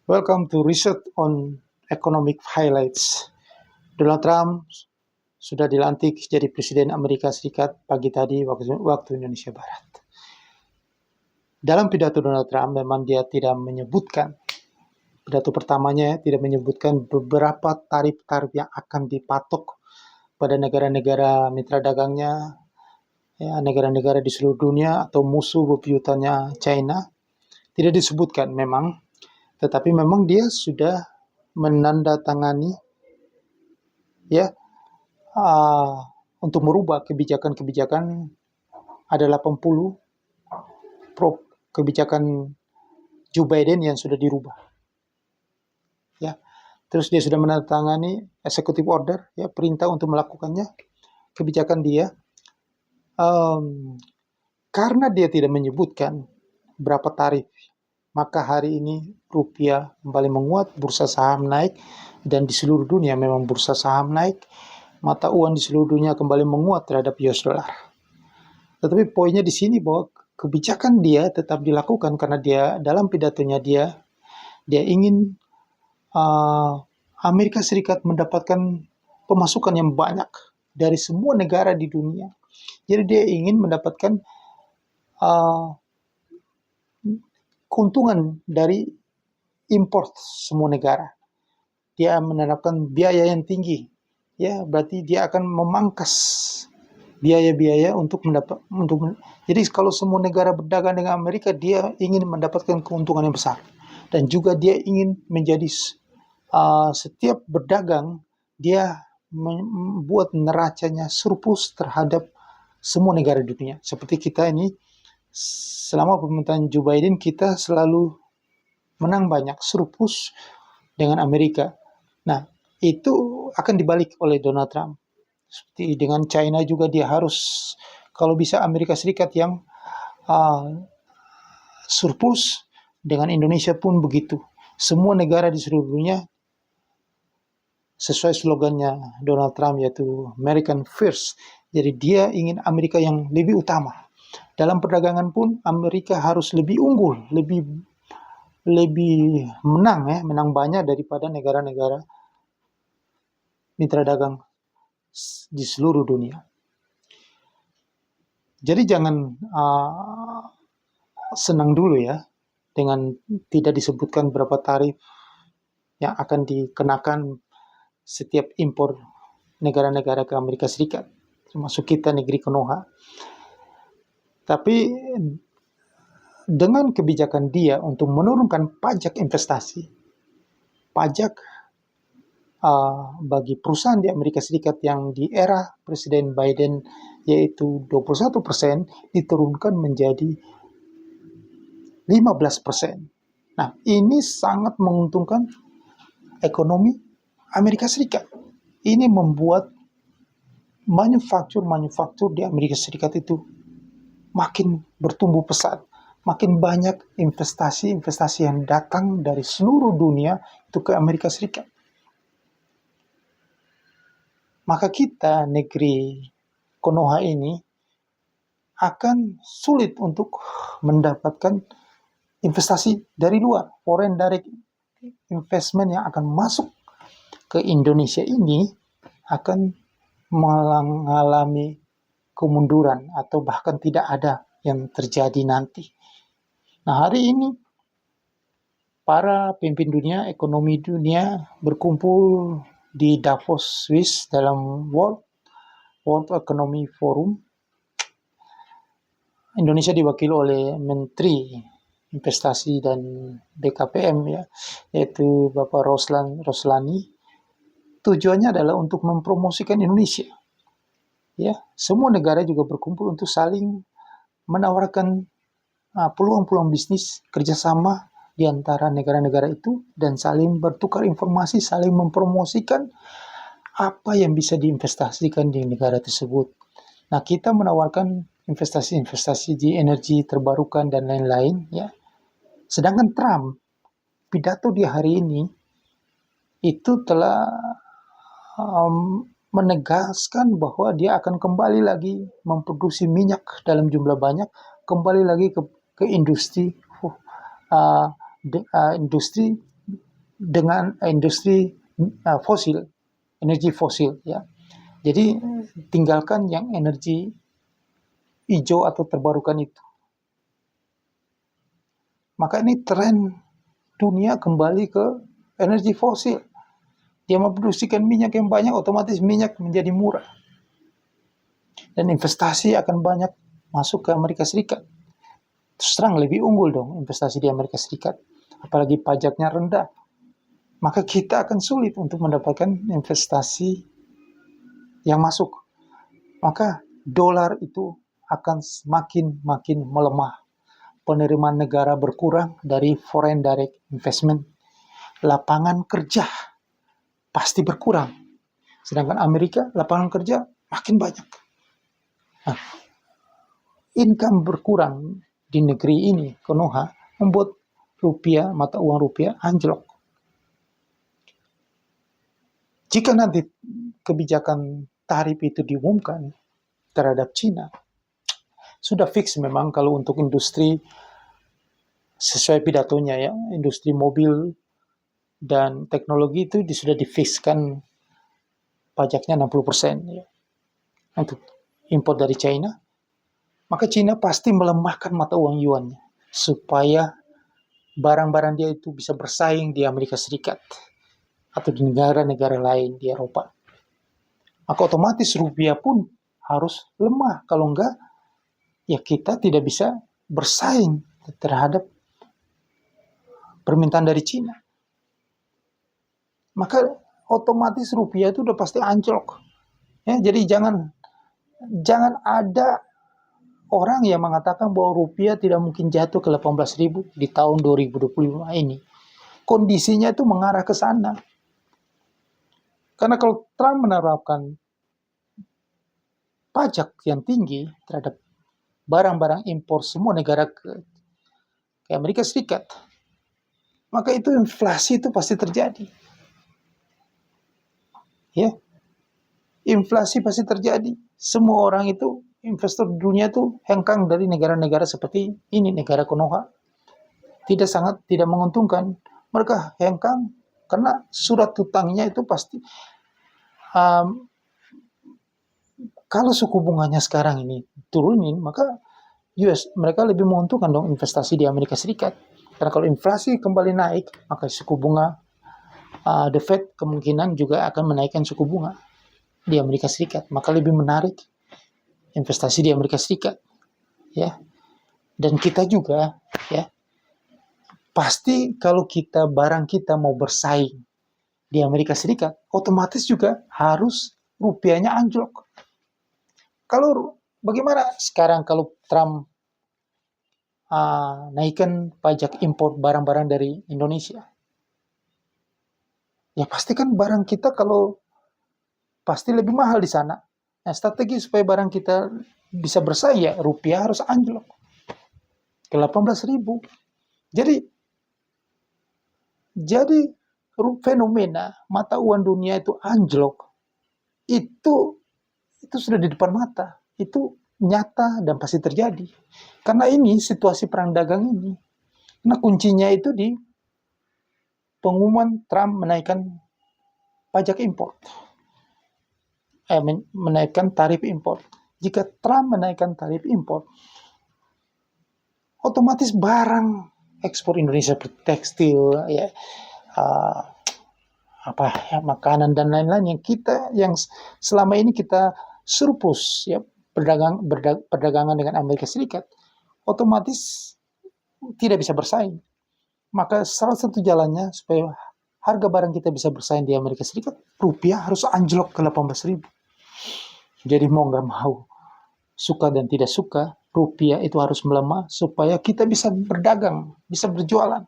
Welcome to Research on Economic Highlights. Donald Trump sudah dilantik jadi Presiden Amerika Serikat pagi tadi waktu Indonesia Barat. Dalam pidato Donald Trump memang dia tidak menyebutkan, pidato pertamanya tidak menyebutkan beberapa tarif-tarif yang akan dipatok pada negara-negara mitra dagangnya, negara-negara di seluruh dunia atau musuh bebuyutannya China. Tidak disebutkan memang, tetapi memang dia sudah menandatangani untuk merubah kebijakan-kebijakan. Ada 80 kebijakan Joe Biden yang sudah dirubah. Terus dia sudah menandatangani executive order, perintah untuk melakukannya, kebijakan dia. Karena dia tidak menyebutkan berapa tarif, maka hari ini rupiah kembali menguat, bursa saham naik, dan di seluruh dunia memang bursa saham naik, mata uang di seluruh dunia kembali menguat terhadap US dollar. Tetapi poinnya di sini bahwa kebijakan dia tetap dilakukan karena dia dalam pidatonya dia ingin Amerika Serikat mendapatkan pemasukan yang banyak dari semua negara di dunia. Jadi dia ingin mendapatkan keuntungan dari import semua negara. Dia menerapkan biaya yang tinggi, berarti dia akan memangkas biaya-biaya jadi kalau semua negara berdagang dengan Amerika, dia ingin mendapatkan keuntungan yang besar, dan juga dia ingin menjadi setiap berdagang dia membuat neracanya surplus terhadap semua negara di dunia. Seperti kita ini, selama pemerintahan Joe Biden kita selalu menang banyak, surplus dengan Amerika. Nah, itu akan dibalik oleh Donald Trump. Seperti dengan China juga dia harus, kalau bisa Amerika Serikat yang surplus, dengan Indonesia pun begitu. Semua negara di seluruh dunia, sesuai slogannya Donald Trump, yaitu American First. Jadi dia ingin Amerika yang lebih utama. Dalam perdagangan pun Amerika harus lebih unggul, lebih menang banyak daripada negara-negara mitra dagang di seluruh dunia. Jadi jangan senang dulu dengan tidak disebutkan berapa tarif yang akan dikenakan setiap impor negara-negara ke Amerika Serikat, termasuk kita, negeri Konoha. Tapi dengan kebijakan dia untuk menurunkan pajak investasi, pajak bagi perusahaan di Amerika Serikat yang di era Presiden Biden yaitu 21%, diturunkan menjadi 15%. Nah, ini sangat menguntungkan ekonomi Amerika Serikat. Ini membuat manufaktur di Amerika Serikat itu makin bertumbuh pesat. Makin banyak investasi yang datang dari seluruh dunia itu ke Amerika Serikat. Maka kita, negeri Konoha ini, akan sulit untuk mendapatkan investasi dari luar. Foreign direct investment yang akan masuk ke Indonesia ini akan mengalami kemunduran atau bahkan tidak ada yang terjadi nanti. Nah, hari ini para pemimpin dunia, ekonomi dunia berkumpul di Davos, Swiss dalam World Economic Forum. Indonesia diwakili oleh Menteri Investasi dan BKPM yaitu Bapak Roslani. Tujuannya adalah untuk mempromosikan Indonesia. Semua negara juga berkumpul untuk saling menawarkan peluang-peluang bisnis kerjasama di antara negara-negara itu dan saling bertukar informasi, saling mempromosikan apa yang bisa diinvestasikan di negara tersebut. Nah, kita menawarkan investasi di energi terbarukan dan lain-lain. Sedangkan Trump, pidato di hari ini itu telah menegaskan bahwa dia akan kembali lagi memproduksi minyak dalam jumlah banyak, kembali lagi ke industri dengan industri fosil, energi fosil ya. Jadi tinggalkan yang energi hijau atau terbarukan itu. Maka ini tren dunia kembali ke energi fosil. Dia memproduksikan minyak yang banyak, otomatis minyak menjadi murah. Dan investasi akan banyak masuk ke Amerika Serikat. Terus terang lebih unggul dong investasi di Amerika Serikat. Apalagi pajaknya rendah. Maka kita akan sulit untuk mendapatkan investasi yang masuk. Maka dolar itu akan semakin melemah. Penerimaan negara berkurang dari foreign direct investment. Lapangan kerja pasti berkurang. Sedangkan Amerika, lapangan kerja makin banyak. Nah, income berkurang di negeri ini, Konoha, membuat rupiah, mata uang rupiah anjlok. Jika nanti kebijakan tarif itu diumumkan terhadap Cina, sudah fix memang kalau untuk industri sesuai pidatonya ya, industri mobil dan teknologi itu sudah difixkan pajaknya 60% ya, untuk impor dari China. Maka China pasti melemahkan mata uang yuannya supaya barang-barang dia itu bisa bersaing di Amerika Serikat atau di negara-negara lain di Eropa. Maka otomatis rupiah pun harus lemah. Kalau enggak, ya kita tidak bisa bersaing terhadap permintaan dari Cina. Maka otomatis rupiah itu udah pasti anjlok. Ya, jadi jangan ada orang yang mengatakan bahwa rupiah tidak mungkin jatuh ke 18.000 di tahun 2025 ini. Kondisinya itu mengarah ke sana. Karena kalau Trump menerapkan pajak yang tinggi terhadap barang-barang impor semua negara ke Amerika Serikat, maka itu inflasi itu pasti terjadi. Ya, inflasi pasti terjadi. Semua orang itu, investor dunia itu hengkang dari negara-negara seperti ini, negara Konoha. Tidak menguntungkan. Mereka hengkang karena surat utangnya itu pasti kalau suku bunganya sekarang ini turunin, maka mereka lebih menguntungkan dong investasi di Amerika Serikat. Karena kalau inflasi kembali naik, maka suku bunga The Fed kemungkinan juga akan menaikkan suku bunga di Amerika Serikat. Maka lebih menarik investasi di Amerika Serikat. Ya. Dan kita juga ya, pasti kalau barang kita mau bersaing di Amerika Serikat, otomatis juga harus rupiahnya anjlok. Kalau bagaimana sekarang kalau Trump naikkan pajak impor barang-barang dari Indonesia? Ya pasti kan barang kita kalau pasti lebih mahal di sana. Nah, strategi supaya barang kita bisa bersaing ya rupiah harus anjlok ke 18.000. Jadi fenomena mata uang dunia itu anjlok itu sudah di depan mata. Itu nyata dan pasti terjadi. Karena ini situasi perang dagang ini. Nah kuncinya itu di pengumuman Trump menaikkan pajak impor. Menaikkan tarif impor. Jika Trump menaikkan tarif impor, otomatis barang ekspor Indonesia seperti tekstil, ya, makanan dan lain-lain yang selama ini kita surplus ya perdagangan dengan Amerika Serikat, otomatis tidak bisa bersaing. Maka salah satu jalannya supaya harga barang kita bisa bersaing di Amerika Serikat, rupiah harus anjlok ke 18.000. Jadi mau nggak mau, suka dan tidak suka, rupiah itu harus melemah supaya kita bisa berdagang, bisa berjualan.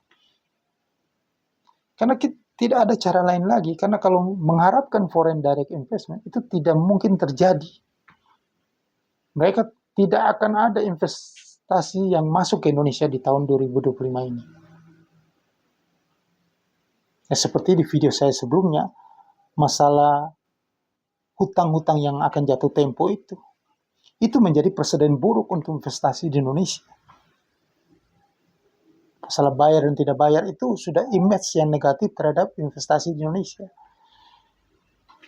Karena tidak ada cara lain lagi, karena kalau mengharapkan foreign direct investment itu tidak mungkin terjadi. Mereka tidak akan ada investasi yang masuk ke Indonesia di tahun 2025 ini. Ya, seperti di video saya sebelumnya, masalah hutang-hutang yang akan jatuh tempo itu menjadi presiden buruk untuk investasi di Indonesia. masalah bayar dan tidak bayar itu sudah image yang negatif terhadap investasi di Indonesia.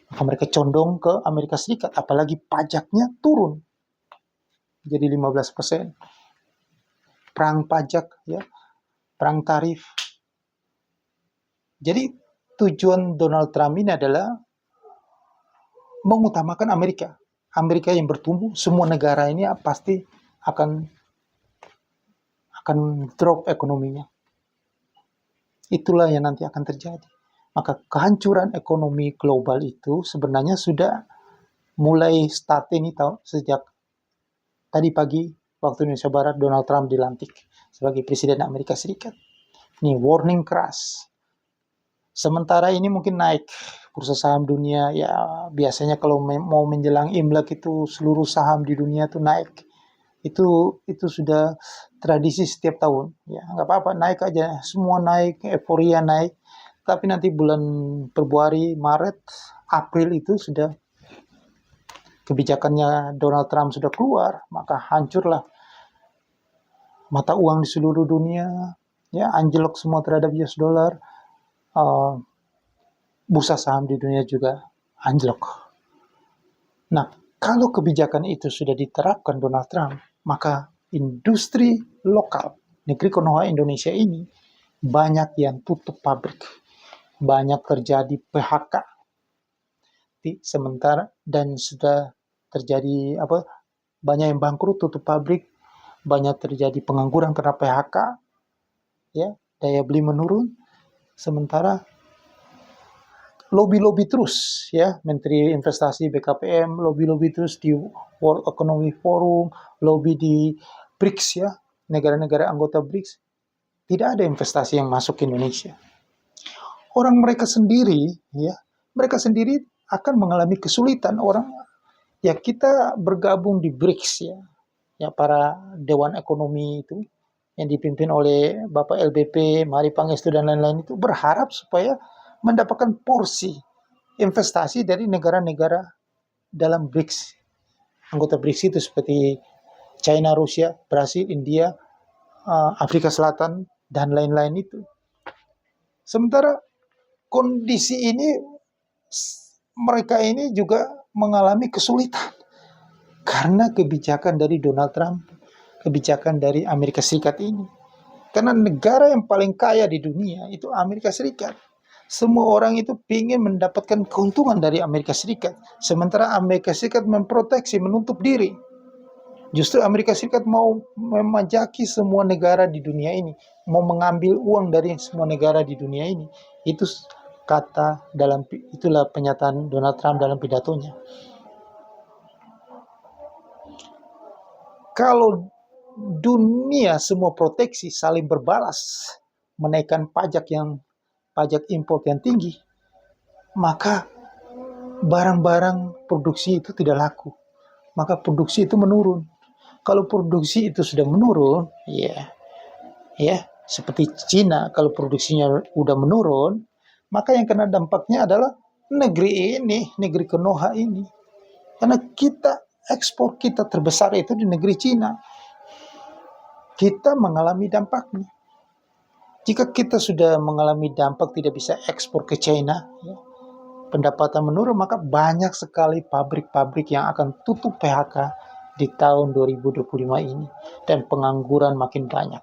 Maka mereka condong ke Amerika Serikat, apalagi pajaknya turun jadi 15%. Perang pajak, ya, perang tarif. Jadi tujuan Donald Trump ini adalah mengutamakan Amerika. Amerika yang bertumbuh, semua negara ini pasti akan drop ekonominya. Itulah yang nanti akan terjadi. Maka kehancuran ekonomi global itu sebenarnya sudah mulai start ini sejak tadi pagi waktu Indonesia Barat Donald Trump dilantik sebagai Presiden Amerika Serikat. Ini warning keras. Sementara ini mungkin naik bursa saham dunia, ya biasanya kalau mau menjelang Imlek itu seluruh saham di dunia itu naik. Itu sudah tradisi setiap tahun. Ya nggak apa-apa, naik aja, semua naik, euforia naik. Tapi nanti bulan Februari, Maret, April itu sudah kebijakannya Donald Trump sudah keluar, maka hancurlah mata uang di seluruh dunia, ya anjlok semua terhadap US dollar. Bursa saham di dunia juga anjlok. Nah, kalau kebijakan itu sudah diterapkan Donald Trump, maka industri lokal negeri Konoha Indonesia ini banyak yang tutup pabrik, banyak terjadi PHK. Sementara dan sudah terjadi banyak yang bangkrut, tutup pabrik, banyak terjadi pengangguran karena PHK, ya, daya beli menurun. Sementara lobby terus, ya, Menteri Investasi BKPM lobby terus di World Economic Forum, lobby di BRICS, ya, negara-negara anggota BRICS. Tidak ada investasi yang masuk ke Indonesia. Orang mereka sendiri akan mengalami kesulitan. Ya, kita bergabung di BRICS, ya para Dewan Ekonomi itu yang dipimpin oleh Bapak LBP, Mari Pangestu dan lain-lain itu berharap supaya mendapatkan porsi investasi dari negara-negara dalam BRICS. Anggota BRICS itu seperti China, Rusia, Brasil, India, Afrika Selatan, dan lain-lain itu. Sementara kondisi ini, mereka ini juga mengalami kesulitan karena kebijakan dari Donald Trump, kebijakan dari Amerika Serikat ini. Karena negara yang paling kaya di dunia itu Amerika Serikat. Semua orang itu ingin mendapatkan keuntungan dari Amerika Serikat. Sementara Amerika Serikat memproteksi, menutup diri. Justru Amerika Serikat mau memajaki semua negara di dunia ini. Mau mengambil uang dari semua negara di dunia ini. Itu itulah pernyataan Donald Trump dalam pidatonya. Kalau dunia semua proteksi, saling berbalas, menaikkan pajak impor yang tinggi, maka barang-barang produksi itu tidak laku. Maka produksi itu menurun. Kalau produksi itu sudah menurun, ya seperti Cina, kalau produksinya udah menurun, maka yang kena dampaknya adalah negeri Konoha ini. Karena ekspor kita terbesar itu di negeri Cina. Kita mengalami dampaknya. Jika kita sudah mengalami dampak tidak bisa ekspor ke China, ya, pendapatan menurun, maka banyak sekali pabrik-pabrik yang akan tutup PHK di tahun 2025 ini. Dan pengangguran makin banyak.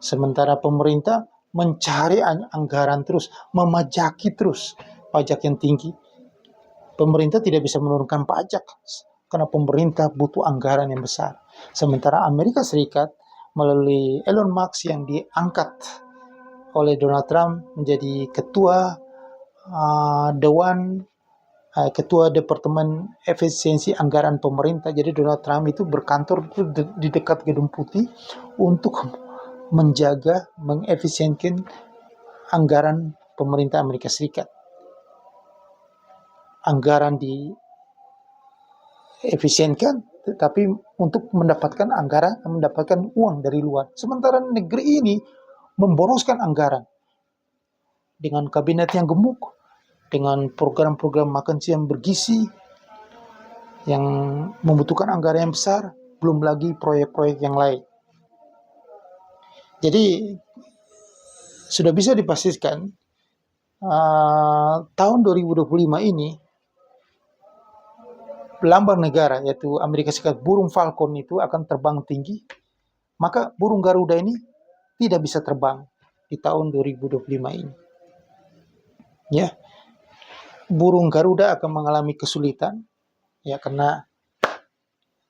Sementara pemerintah mencari anggaran terus, memajaki terus pajak yang tinggi. Pemerintah tidak bisa menurunkan pajak karena pemerintah butuh anggaran yang besar. Sementara Amerika Serikat melalui Elon Musk yang diangkat oleh Donald Trump menjadi ketua ketua Departemen Efisiensi Anggaran Pemerintah. Jadi Donald Trump itu berkantor di dekat Gedung Putih untuk menjaga, mengefisienkan anggaran pemerintah Amerika Serikat. Anggaran diefisienkan, tetapi untuk mendapatkan uang dari luar. Sementara negeri ini memboroskan anggaran dengan kabinet yang gemuk, dengan program-program makan siang bergizi yang membutuhkan anggaran yang besar, belum lagi proyek-proyek yang lain. Jadi sudah bisa dipastikan tahun 2025 ini lambang negara yaitu Amerika Serikat burung falcon itu akan terbang tinggi, maka burung Garuda ini tidak bisa terbang di tahun 2025 ini. Ya, burung Garuda akan mengalami kesulitan ya karena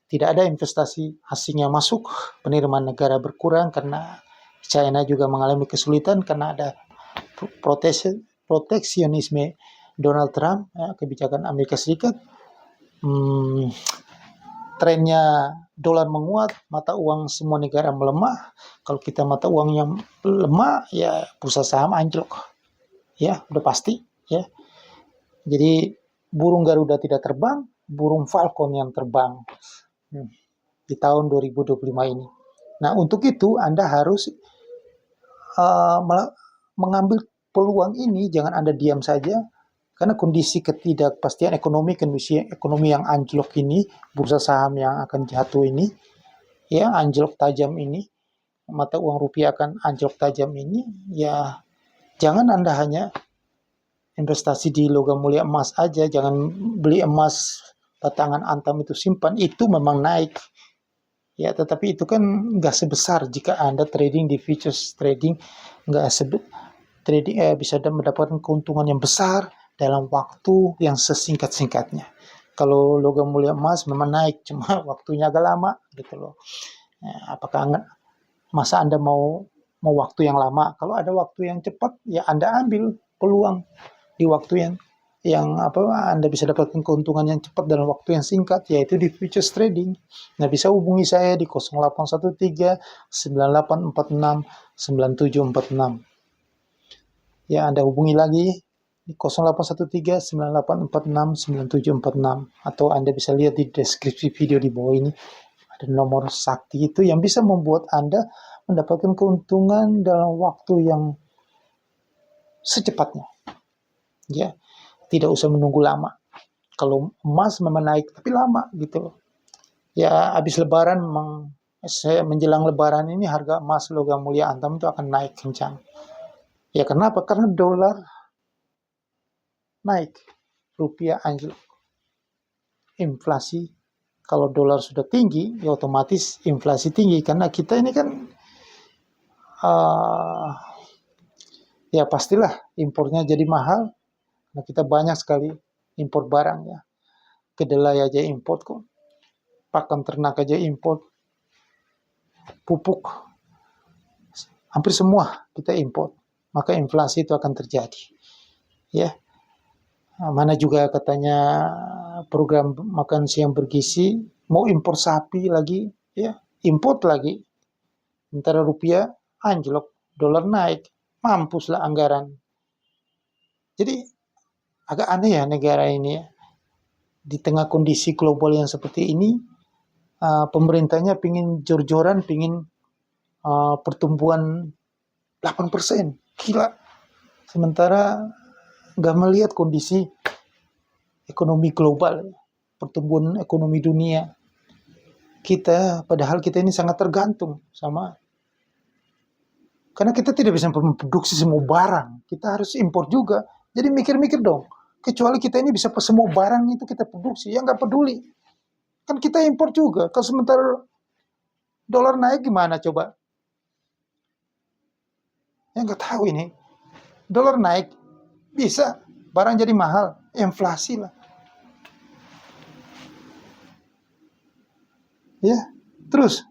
tidak ada investasi asing yang masuk, penerimaan negara berkurang karena China juga mengalami kesulitan karena ada proteksionisme Donald Trump, ya, kebijakan Amerika Serikat. Trennya dolar menguat, mata uang semua negara melemah. Kalau kita mata uang yang lemah, ya bursa saham anjlok. Ya, udah pasti. Ya, jadi burung Garuda tidak terbang, burung Falcon yang terbang di tahun 2025 ini. Nah, untuk itu Anda harus mengambil peluang ini, jangan Anda diam saja, karena kondisi ketidakpastian ekonomi, kondisi ekonomi yang anjlok ini, bursa saham yang akan jatuh ini, ya anjlok tajam ini, mata uang rupiah akan anjlok tajam ini, ya jangan Anda hanya investasi di logam mulia emas aja, jangan beli emas batangan antam itu simpan, itu memang naik. Ya, tetapi itu kan nggak sebesar jika Anda trading di futures trading, nggak trading bisa mendapatkan keuntungan yang besar dalam waktu yang sesingkat-singkatnya. Kalau logam mulia emas memang naik, cuma waktunya agak lama gitu loh. Ya, apakah masa Anda mau waktu yang lama? Kalau ada waktu yang cepat, ya Anda ambil peluang di waktu yang Anda bisa dapatkan keuntungan yang cepat dalam waktu yang singkat, yaitu di futures trading. Nah, bisa hubungi saya di 0813 9846 9746. Ya, Anda hubungi lagi di 0813 9846 9746, atau Anda bisa lihat di deskripsi video di bawah ini ada nomor sakti itu yang bisa membuat Anda mendapatkan keuntungan dalam waktu yang secepatnya. Ya, tidak usah menunggu lama. Kalau emas memang naik tapi lama gitu. Ya, habis lebaran menjelang lebaran ini harga emas logam mulia antam itu akan naik kencang. Ya, kenapa? Karena dolar naik, rupiah anjlok. Inflasi, kalau dolar sudah tinggi, ya otomatis inflasi tinggi. Karena kita ini kan, ya pastilah impornya jadi mahal. Nah, kita banyak sekali impor barang ya. Kedelai aja import kok. Pakan ternak aja import. Pupuk. Hampir semua kita import. Maka inflasi itu akan terjadi. Ya. Mana juga katanya program makan siang bergizi, mau impor sapi lagi, ya, import lagi. Sementara rupiah anjlok, dolar naik, mampuslah anggaran. Jadi agak aneh ya negara ini ya. Di tengah kondisi global yang seperti ini, pemerintahnya pingin jor-joran, pingin pertumbuhan 8%. Gila. Sementara nggak melihat kondisi ekonomi global, pertumbuhan ekonomi dunia. Padahal kita ini sangat tergantung sama, karena kita tidak bisa memproduksi semua barang. Kita harus impor juga. Jadi mikir-mikir dong. Kecuali kita ini bisa semua barang itu kita produksi, ya nggak peduli. Kan kita impor juga. Kalau sementara dolar naik gimana coba? Ya nggak tahu ini. Dolar naik, bisa barang jadi mahal, inflasi lah. Ya, terus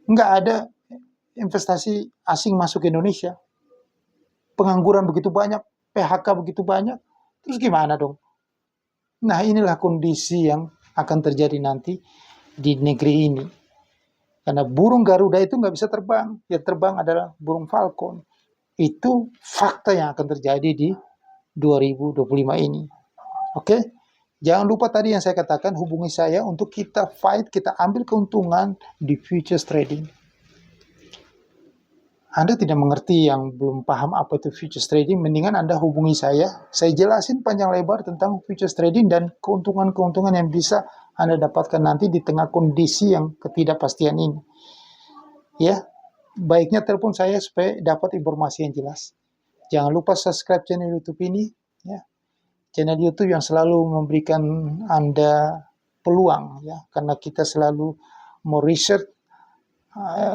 nggak ada investasi asing masuk ke Indonesia. Pengangguran begitu banyak, PHK begitu banyak. Terus gimana dong? Nah, inilah kondisi yang akan terjadi nanti di negeri ini. Karena burung Garuda itu nggak bisa terbang. Yang terbang adalah burung Falcon. Itu fakta yang akan terjadi di 2025 ini. Oke? Jangan lupa tadi yang saya katakan, hubungi saya untuk kita fight, kita ambil keuntungan di futures trading. Anda tidak mengerti, yang belum paham apa itu futures trading, mendingan Anda hubungi saya. Saya jelasin panjang lebar tentang futures trading dan keuntungan-keuntungan yang bisa Anda dapatkan nanti di tengah kondisi yang ketidakpastian ini. Ya, baiknya telepon saya supaya dapat informasi yang jelas. Jangan lupa subscribe channel YouTube ini, ya. Channel YouTube yang selalu memberikan Anda peluang, ya, karena kita selalu meresearch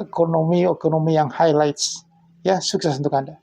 ekonomi yang highlights. Ya, sukses untuk Anda.